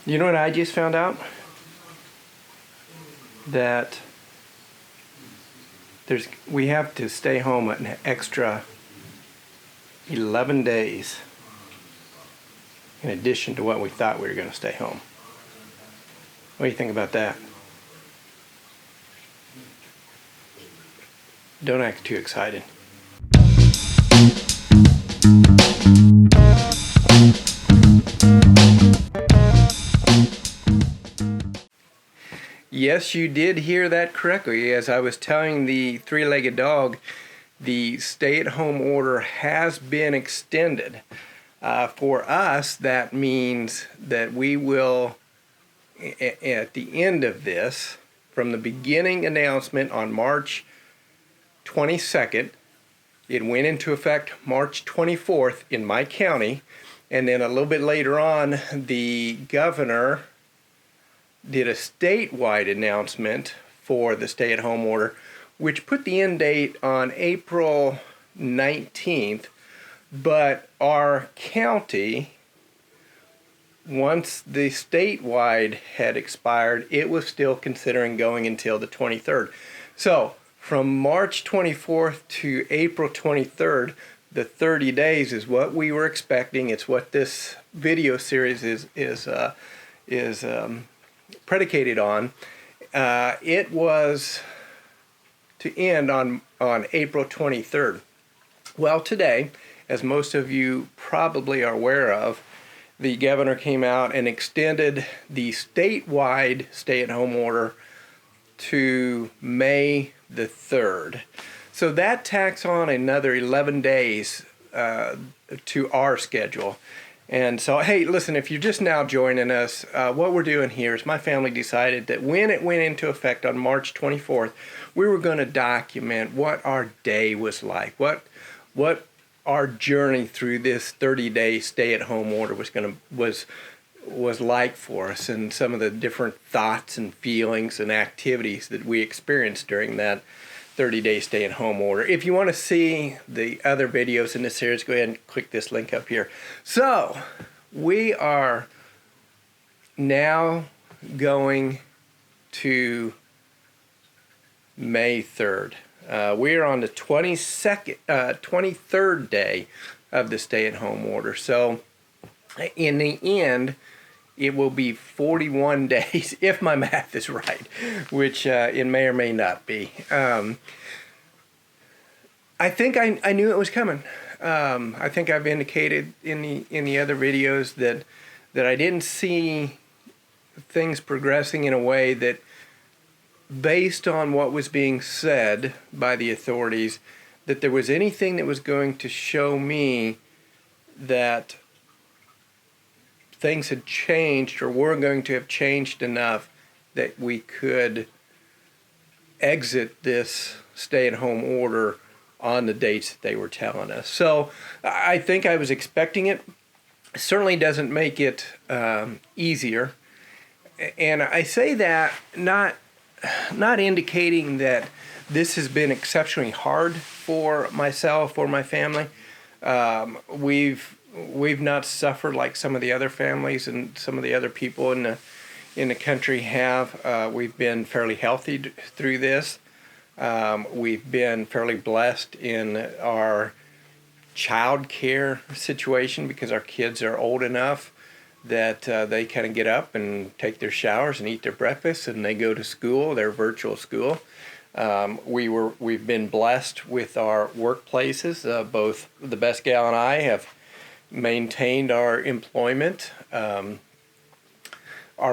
You know what I just found out? That we have to stay home an extra 11 days in addition to what we thought we were going to stay home. What do you think about that? Don't act too excited. Yes, you did hear that correctly. As I was telling the three-legged dog, the stay-at-home order has been extended. For us, that means that we will, at the end of this, from the beginning announcement on March 22nd, it went into effect March 24th in my county, and then a little bit later on, the governor did a statewide announcement for the stay-at-home order, which put the end date on April 19th, but our county, once the statewide had expired, it was still considering going until the 23rd. So from March 24th to April 23rd, the 30 days is what we were expecting. It's what this video series is predicated on. It was to end on April 23rd. Well, today, as most of you probably are aware of, the governor came out and extended the statewide stay-at-home order to May the 3rd. So that tacks on another 11 days to our schedule. And so, hey, listen, if you're just now joining us, what we're doing here is my family decided that when it went into effect on March 24th, we were going to document what our day was like, what our journey through this 30-day stay-at-home order was like for us, and some of the different thoughts and feelings and activities that we experienced during that 30-day stay-at-home order. If you want to see the other videos in this series, go ahead and click this link up here. So, we are now going to May 3rd. We are on the 23rd day of the stay-at-home order. So, in the end, it will be 41 days, if my math is right, which it may or may not be. I think I knew it was coming. I think I've indicated in the other videos that I didn't see things progressing in a way that, based on what was being said by the authorities, that there was anything that was going to show me that things had changed or were going to have changed enough that we could exit this stay-at-home order on the dates that they were telling us. So I think I was expecting it. It certainly doesn't make it easier. And I say that not indicating that this has been exceptionally hard for myself or my family. We've not suffered like some of the other families and some of the other people in the country have. We've been fairly healthy through this. We've been fairly blessed in our child care situation because our kids are old enough that they kind of get up and take their showers and eat their breakfast and they go to school, their virtual school. We've been blessed with our workplaces. Both the best gal and I have maintained our employment. Our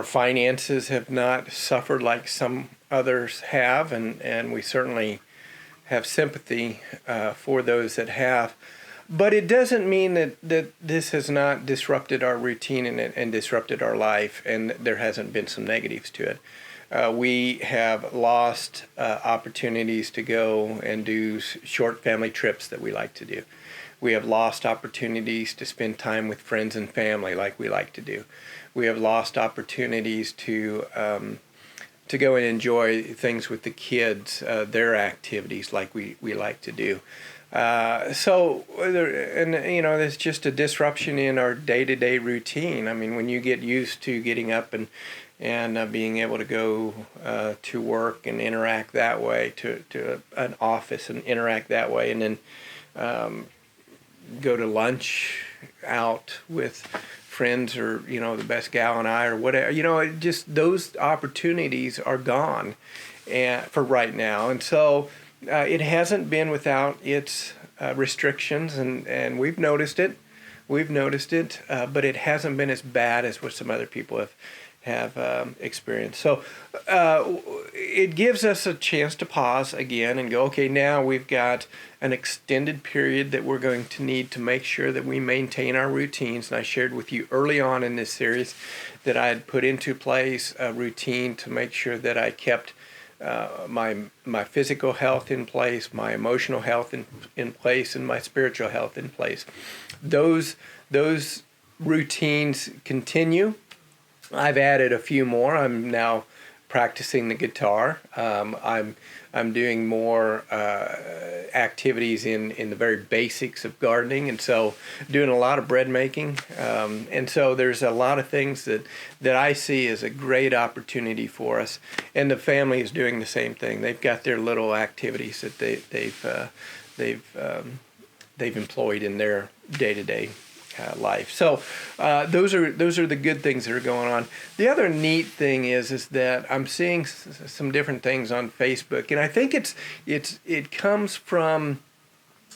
finances have not suffered like some others have, and we certainly have sympathy for those that have. But it doesn't mean that this has not disrupted our routine and disrupted our life, and there hasn't been some negatives to it. We have lost opportunities to go and do short family trips that we like to do. We have lost opportunities to spend time with friends and family like we like to do. We have lost opportunities to to go and enjoy things with the kids, their activities like we like to do. There's just a disruption in our day-to-day routine. I mean, when you get used to getting up and being able to go to work and interact that way, to an office and interact that way, and then go to lunch out with friends, or the best gal and I, or whatever, just those opportunities are gone for right now. And so it hasn't been without its restrictions, and we've noticed it, but it hasn't been as bad as what some other people have experienced. So it gives us a chance to pause again and go, okay, now we've got an extended period that we're going to need to make sure that we maintain our routines. And I shared with you early on in this series that I had put into place a routine to make sure that I kept my physical health in place, my emotional health in place, and my spiritual health in place. Those routines continue. I've added a few more. I'm now practicing the guitar. I'm doing more activities in the very basics of gardening, and so doing a lot of bread making. And so there's a lot of things that I see as a great opportunity for us. And the family is doing the same thing. They've got their little activities that they've employed in their day-to-day life. So those are the good things that are going on. The other neat thing is that I'm seeing some different things on Facebook, and I think it comes from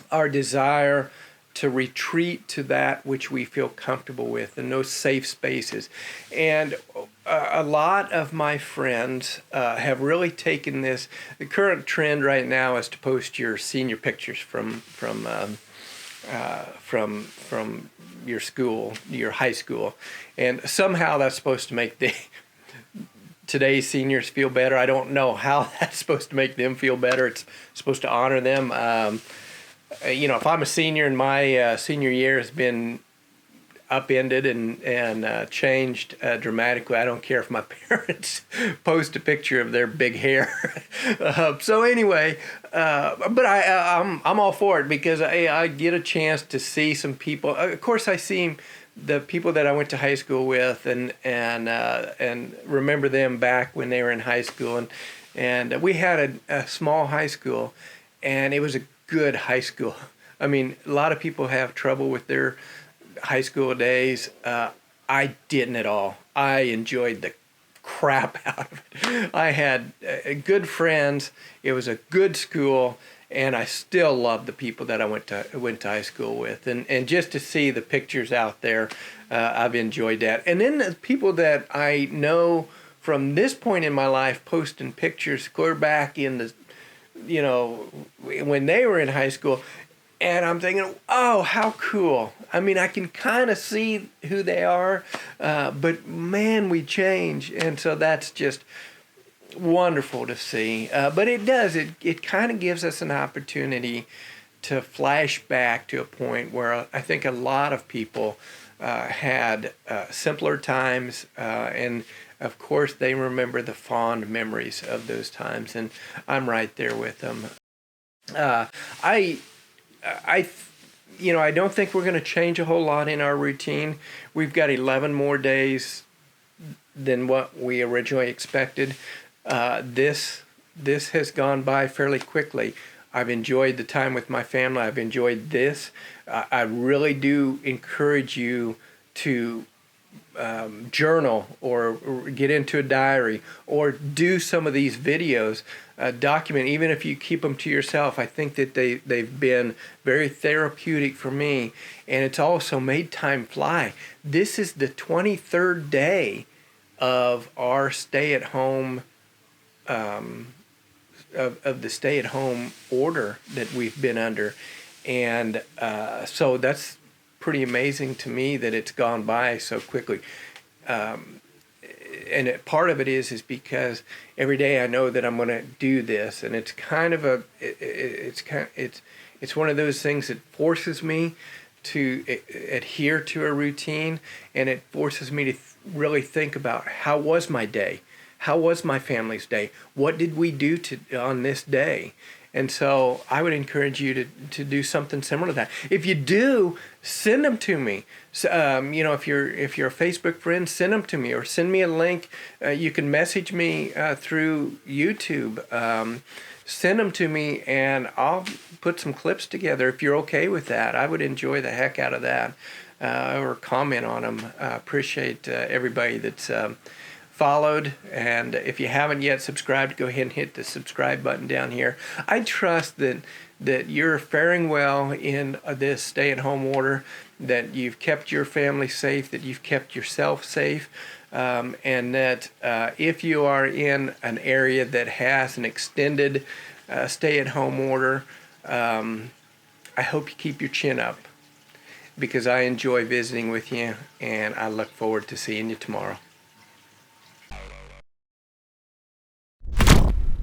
our desire to retreat to that which we feel comfortable with, and those safe spaces. And a lot of my friends have really taken this. The current trend right now is to post your senior pictures from your school, your high school, and somehow that's supposed to make today's seniors feel better. I don't know how that's supposed to make them feel better. It's supposed to honor them. If I'm a senior and my senior year has been upended and changed dramatically, I don't care if my parents post a picture of their big hair. So anyway, but I'm all for it, because I get a chance to see some people. Of course, I see the people that I went to high school with, and remember them back when they were in high school, and we had a small high school, and it was a good high school. I mean, a lot of people have trouble with their high school days. I didn't at all. I enjoyed the crap out of it. I had good friends. It was a good school, and I still love the people that I went to high school with. And just to see the pictures out there, I've enjoyed that. And then the people that I know from this point in my life posting pictures clear back in the, when they were in high school. And I'm thinking, oh, how cool. I mean, I can kind of see who they are, but man, we change. And so that's just wonderful to see. But it kind of gives us an opportunity to flash back to a point where I think a lot of people had simpler times, and of course they remember the fond memories of those times, and I'm right there with them. I don't think we're going to change a whole lot in our routine. We've got 11 more days than what we originally expected. This has gone by fairly quickly. I've enjoyed the time with my family. I've enjoyed this. I really do encourage you to journal or get into a diary or do some of these videos. Document, even if you keep them to yourself. I think that they've been very therapeutic for me, and it's also made time fly. This is the 23rd day of our stay-at-home, of the stay-at-home order that we've been under, and so that's pretty amazing to me that it's gone by so quickly. And part of it is because every day I know that I'm going to do this, and it's kind of it's one of those things that forces me to adhere to a routine, and it forces me to really think about how was my day, how was my family's day? What did we do on this day? And so I would encourage you to do something similar to that. If you do, send them to me. If you're a Facebook friend, send them to me, or send me a link. You can message me through YouTube. Send them to me, and I'll put some clips together if you're okay with that. I would enjoy the heck out of that, or comment on them. Appreciate everybody that's followed, and if you haven't yet subscribed, go ahead and hit the subscribe button down here. I trust that you're faring well in this stay-at-home order, that you've kept your family safe, that you've kept yourself safe, and that if you are in an area that has an extended stay-at-home order, I hope you keep your chin up, because I enjoy visiting with you, and I look forward to seeing you tomorrow.